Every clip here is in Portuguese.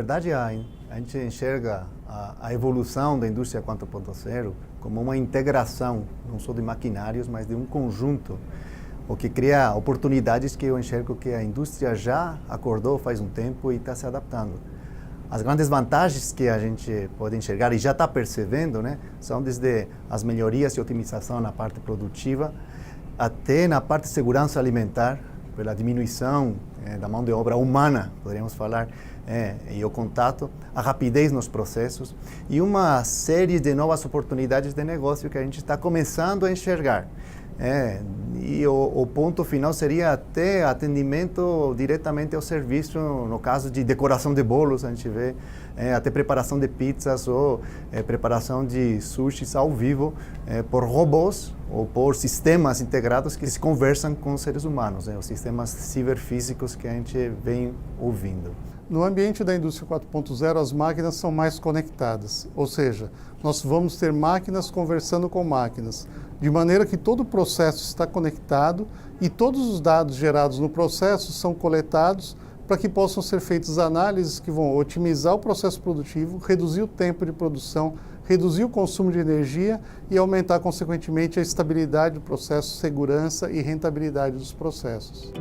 verdade, a gente enxerga a evolução da indústria 4.0 como uma integração, não só de maquinários, mas de um conjunto, o que cria oportunidades que eu enxergo que a indústria já acordou faz um tempo e está se adaptando. As grandes vantagens que a gente pode enxergar e já está percebendo, né, são desde as melhorias e otimização na parte produtiva, até na parte de segurança alimentar, pela diminuição da mão de obra humana, poderíamos falar, e o contato, a rapidez nos processos e uma série de novas oportunidades de negócio que a gente está começando a enxergar. E o ponto final seria até atendimento diretamente ao serviço, no caso de decoração de bolos, a gente vê até preparação de pizzas ou preparação de sushis ao vivo por robôs ou por sistemas integrados que se conversam com os seres humanos, os sistemas ciberfísicos que a gente vem ouvindo. No ambiente da indústria 4.0, as máquinas são mais conectadas, ou seja, nós vamos ter máquinas conversando com máquinas, de maneira que todo o processo está conectado e todos os dados gerados no processo são coletados para que possam ser feitas análises que vão otimizar o processo produtivo, reduzir o tempo de produção, reduzir o consumo de energia e aumentar, consequentemente, a estabilidade do processo, segurança e rentabilidade dos processos.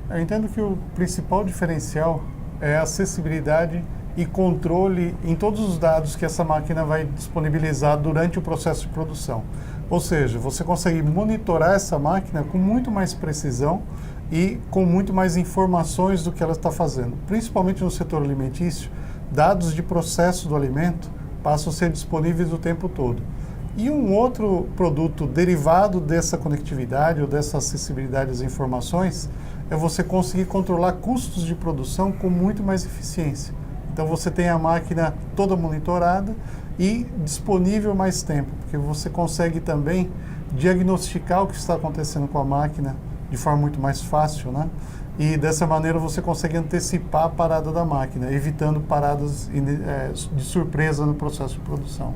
Eu entendo que o principal diferencial é a acessibilidade e controle em todos os dados que essa máquina vai disponibilizar durante o processo de produção. Ou seja, você consegue monitorar essa máquina com muito mais precisão e com muito mais informações do que ela está fazendo. Principalmente no setor alimentício, dados de processo do alimento passam a ser disponíveis o tempo todo. E um outro produto derivado dessa conectividade ou dessa acessibilidade às informações é você conseguir controlar custos de produção com muito mais eficiência. Então você tem a máquina toda monitorada e disponível mais tempo, porque você consegue também diagnosticar o que está acontecendo com a máquina de forma muito mais fácil, né? E dessa maneira você consegue antecipar a parada da máquina, evitando paradas de surpresa no processo de produção.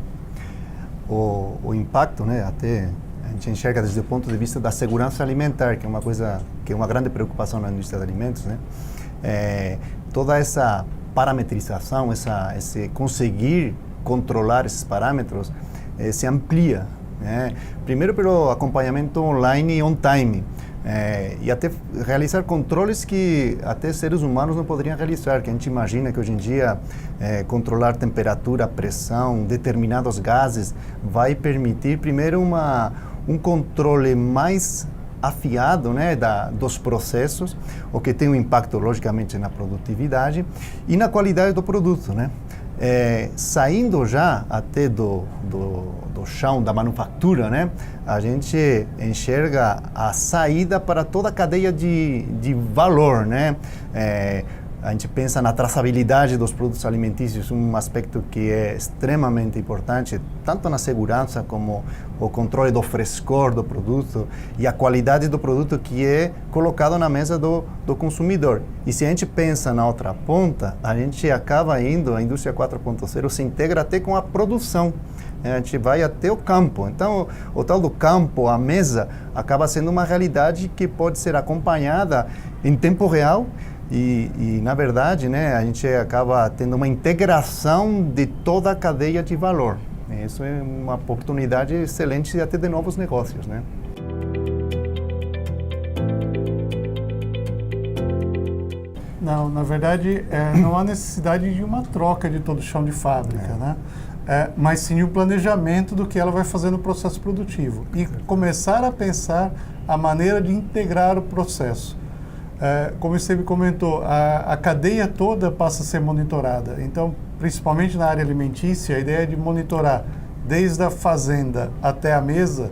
O impacto, né, até a gente enxerga desde o ponto de vista da segurança alimentar, que é uma coisa, que é uma grande preocupação na indústria de alimentos, né? Toda essa parametrização, esse conseguir controlar esses parâmetros se amplia, né? Primeiro pelo acompanhamento online e on-time, e até realizar controles que até seres humanos não poderiam realizar, que a gente imagina que hoje em dia controlar temperatura, pressão, determinados gases vai permitir primeiro um controle mais afiado, né, dos processos, o que tem um impacto logicamente na produtividade e na qualidade do produto, né? Saindo já até do chão da manufatura, né, a gente enxerga a saída para toda a cadeia de valor, né? A gente pensa na traçabilidade dos produtos alimentícios, um aspecto que é extremamente importante, tanto na segurança como o controle do frescor do produto e a qualidade do produto que é colocado na mesa do consumidor. E se a gente pensa na outra ponta, a gente acaba indo, a indústria 4.0 se integra até com a produção. A gente vai até o campo. Então, o tal do campo, a mesa, acaba sendo uma realidade que pode ser acompanhada em tempo real. E na verdade, né, a gente acaba tendo uma integração de toda a cadeia de valor. Isso é uma oportunidade excelente até de novos negócios, né? Não, na verdade, não há necessidade de uma troca de todo o chão de fábrica, né? Mas sim o planejamento do que ela vai fazer no processo produtivo e começar a pensar a maneira de integrar o processo. Como você me comentou, a cadeia toda passa a ser monitorada. Então, principalmente na área alimentícia, a ideia de monitorar desde a fazenda até a mesa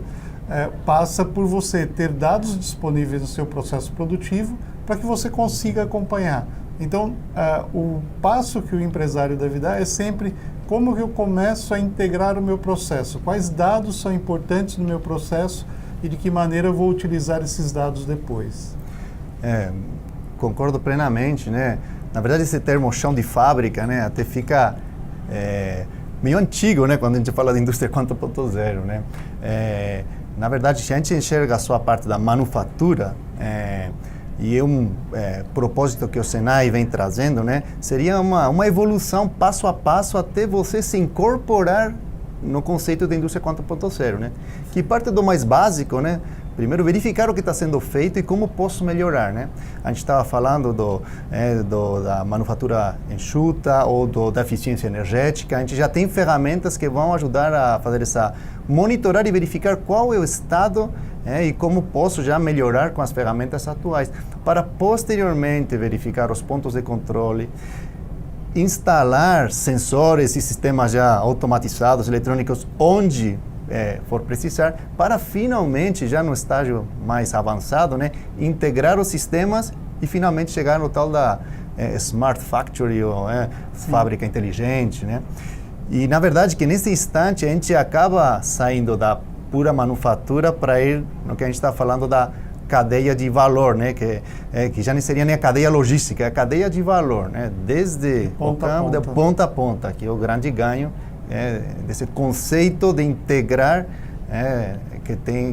passa por você ter dados disponíveis no seu processo produtivo para que você consiga acompanhar. Então, o passo que o empresário deve dar é sempre como que eu começo a integrar o meu processo, quais dados são importantes no meu processo e de que maneira eu vou utilizar esses dados depois. Concordo plenamente, né? Na verdade, esse termo chão de fábrica, né, até fica meio antigo, né, quando a gente fala da indústria 4.0, né? Na verdade, se a gente enxerga só a parte da manufatura, e propósito que o Senai vem trazendo, né, seria uma evolução passo a passo até você se incorporar no conceito da indústria 4.0, né, que parte do mais básico, né, primeiro verificar o que está sendo feito e como posso melhorar, né. A gente estava falando da manufatura enxuta ou da eficiência energética. A gente já tem ferramentas que vão ajudar a fazer monitorar e verificar qual é o estado e como posso já melhorar com as ferramentas atuais, para posteriormente verificar os pontos de controle, instalar sensores e sistemas já automatizados, eletrônicos, onde for precisar, para finalmente, já no estágio mais avançado, né, integrar os sistemas e finalmente chegar no tal da Smart Factory, ou fábrica inteligente, né? E, na verdade, que nesse instante a gente acaba saindo da pura manufatura para ir no que a gente está falando da cadeia de valor, né? Que já não seria nem a cadeia logística, é a cadeia de valor, né? Desde o campo, de ponta a ponta, que é o grande ganho desse conceito de integrar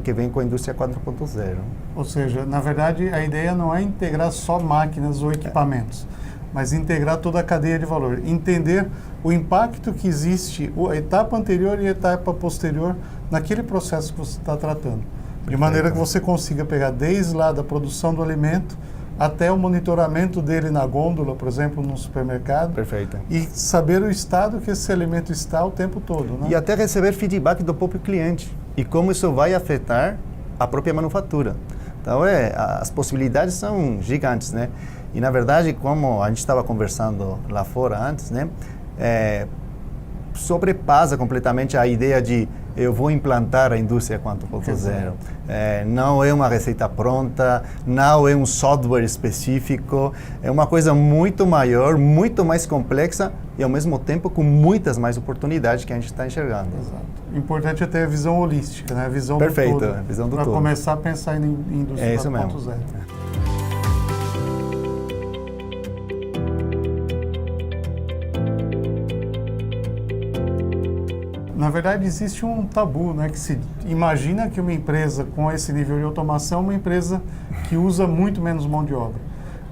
que vem com a indústria 4.0. Ou seja, na verdade, a ideia não é integrar só máquinas ou equipamentos, mas integrar toda a cadeia de valor. Entender o impacto que existe, a etapa anterior e a etapa posterior, naquele processo que você está tratando. De maneira que você consiga pegar desde lá da produção do alimento até o monitoramento dele na gôndola, por exemplo, no supermercado. Perfeito. E saber o estado que esse alimento está o tempo todo, né? E até receber feedback do próprio cliente e como isso vai afetar a própria manufatura. Então, as possibilidades são gigantes, né? E, na verdade, como a gente estava conversando lá fora antes, né? Sobrepassa completamente a ideia de eu vou implantar a indústria 4.0. Não é uma receita pronta, não é um software específico, é uma coisa muito maior, muito mais complexa e, ao mesmo tempo, com muitas mais oportunidades que a gente está enxergando. Exato. O importante é ter a visão holística, né? A visão Perfeito, do todo. A visão do todo. Para começar a pensar em indústria 4.0. Na verdade, existe um tabu, né, que se imagina que uma empresa com esse nível de automação é uma empresa que usa muito menos mão de obra.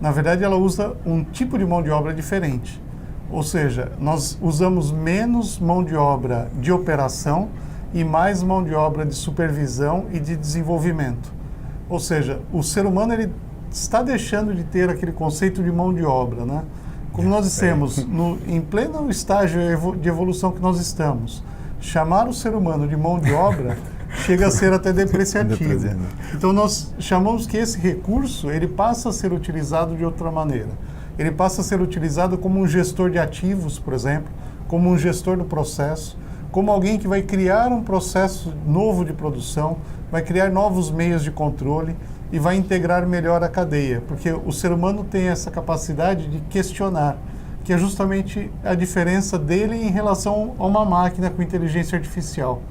Na verdade, ela usa um tipo de mão de obra diferente. Ou seja, nós usamos menos mão de obra de operação e mais mão de obra de supervisão e de desenvolvimento. Ou seja, o ser humano ele está deixando de ter aquele conceito de mão de obra, né? Como nós dissemos, em pleno estágio de evolução que nós estamos, chamar o ser humano de mão de obra chega a ser até depreciativo. Então nós chamamos que esse recurso ele passa a ser utilizado de outra maneira. Ele passa a ser utilizado como um gestor de ativos, por exemplo, como um gestor do processo, como alguém que vai criar um processo novo de produção, vai criar novos meios de controle e vai integrar melhor a cadeia, porque o ser humano tem essa capacidade de questionar, que é justamente a diferença dele em relação a uma máquina com inteligência artificial.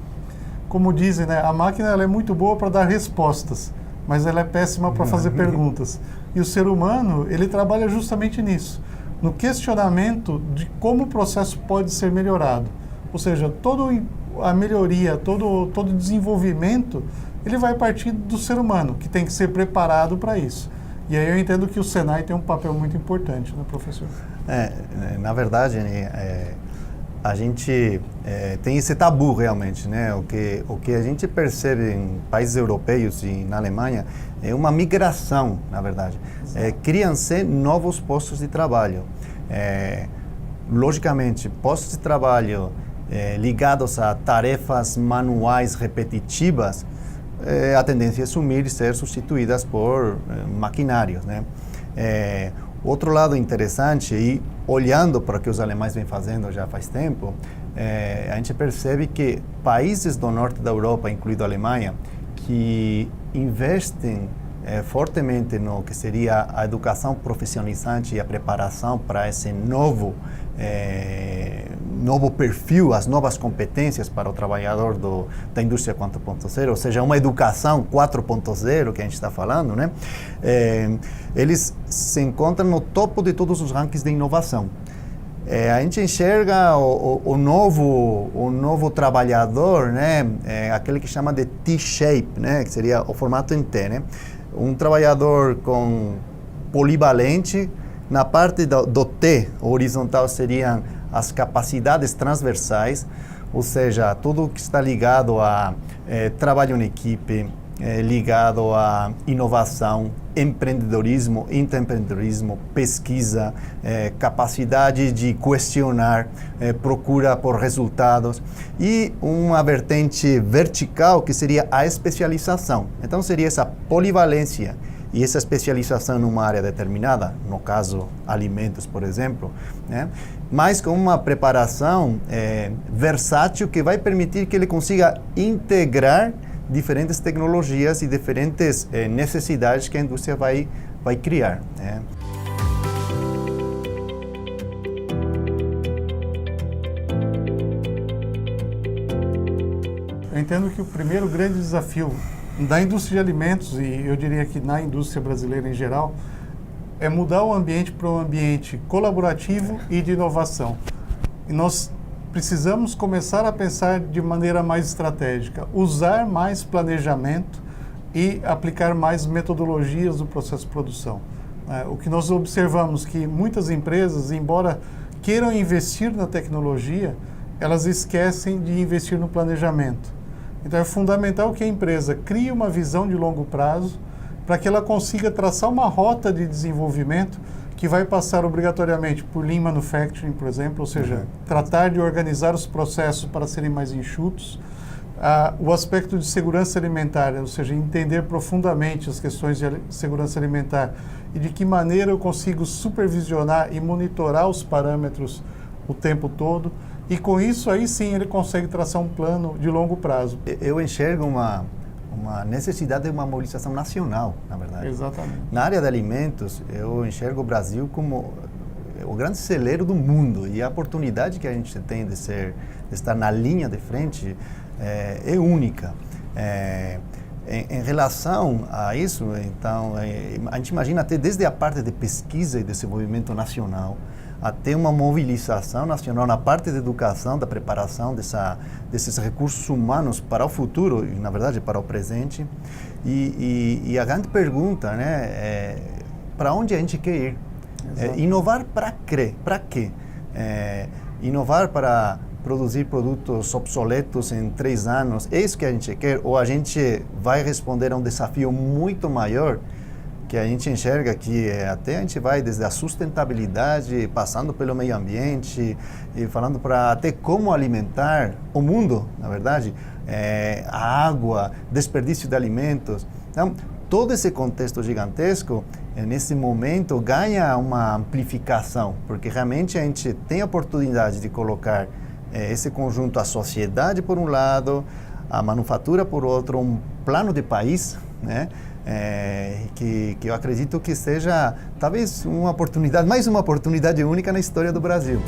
Como dizem, né, a máquina ela é muito boa para dar respostas, mas ela é péssima para fazer perguntas. E o ser humano, ele trabalha justamente nisso, no questionamento de como o processo pode ser melhorado. Ou seja, toda a melhoria, todo o desenvolvimento, ele vai partir do ser humano, que tem que ser preparado para isso. E aí eu entendo que o Senai tem um papel muito importante, né, professor? Na verdade, a gente tem esse tabu realmente, né? O que a gente percebe em países europeus e na Alemanha é uma migração, na verdade. Criam-se novos postos de trabalho. Logicamente, postos de trabalho ligados a tarefas manuais repetitivas, a tendência é sumir e ser substituídas por maquinários, né? Outro lado interessante, e olhando para o que os alemães vêm fazendo já faz tempo, a gente percebe que países do norte da Europa, incluindo a Alemanha, que investem fortemente no que seria a educação profissionalizante e a preparação para esse novo perfil, as novas competências para o trabalhador da indústria 4.0, ou seja, uma educação 4.0 que a gente está falando, né? Eles se encontram no topo de todos os rankings de inovação. A gente enxerga o novo trabalhador, né? Aquele que chama de T-shape, né? Que seria o formato em T, né? Um trabalhador com polivalente. Na parte do T, horizontal, seriam as capacidades transversais, ou seja, tudo que está ligado a trabalho em equipe, ligado a inovação, empreendedorismo, intraempreendedorismo, pesquisa, capacidade de questionar, procura por resultados, e uma vertente vertical que seria a especialização. Então seria essa polivalência e essa especialização numa área determinada, no caso alimentos, por exemplo, né? Mas com uma preparação versátil que vai permitir que ele consiga integrar diferentes tecnologias e diferentes necessidades que a indústria vai criar, né? Eu entendo que o primeiro grande desafio da indústria de alimentos, e eu diria que na indústria brasileira em geral, é mudar o ambiente para um ambiente colaborativo e de inovação. E nós precisamos começar a pensar de maneira mais estratégica, usar mais planejamento e aplicar mais metodologias do processo de produção. O que nós observamos que muitas empresas, embora queiram investir na tecnologia, elas esquecem de investir no planejamento. Então é fundamental que a empresa crie uma visão de longo prazo para que ela consiga traçar uma rota de desenvolvimento que vai passar obrigatoriamente por Lean Manufacturing, por exemplo, ou seja, tratar de organizar os processos para serem mais enxutos. O aspecto de segurança alimentar, ou seja, entender profundamente as questões de segurança alimentar e de que maneira eu consigo supervisionar e monitorar os parâmetros o tempo todo. E com isso, aí sim, ele consegue traçar um plano de longo prazo. Eu enxergo uma necessidade de uma mobilização nacional, na verdade. Exatamente. Na área de alimentos, eu enxergo o Brasil como o grande celeiro do mundo, e a oportunidade que a gente tem de estar na linha de frente é única. Em relação a isso, então, a gente imagina até desde a parte de pesquisa e desenvolvimento nacional, até uma mobilização nacional na parte de educação, da preparação desses recursos humanos para o futuro e, na verdade, para o presente. E a grande pergunta, né, para onde a gente quer ir? Inovar para quê? Inovar para produzir produtos obsoletos em 3 anos? É isso que a gente quer? Ou a gente vai responder a um desafio muito maior, que a gente enxerga que até a gente vai desde a sustentabilidade, passando pelo meio ambiente, e falando para até como alimentar o mundo, na verdade, a água, desperdício de alimentos. Então, todo esse contexto gigantesco, nesse momento, ganha uma amplificação, porque realmente a gente tem a oportunidade de colocar esse conjunto, a sociedade por um lado, a manufatura por outro, um plano de país, né? Que eu acredito que seja talvez uma oportunidade, mais uma oportunidade única na história do Brasil.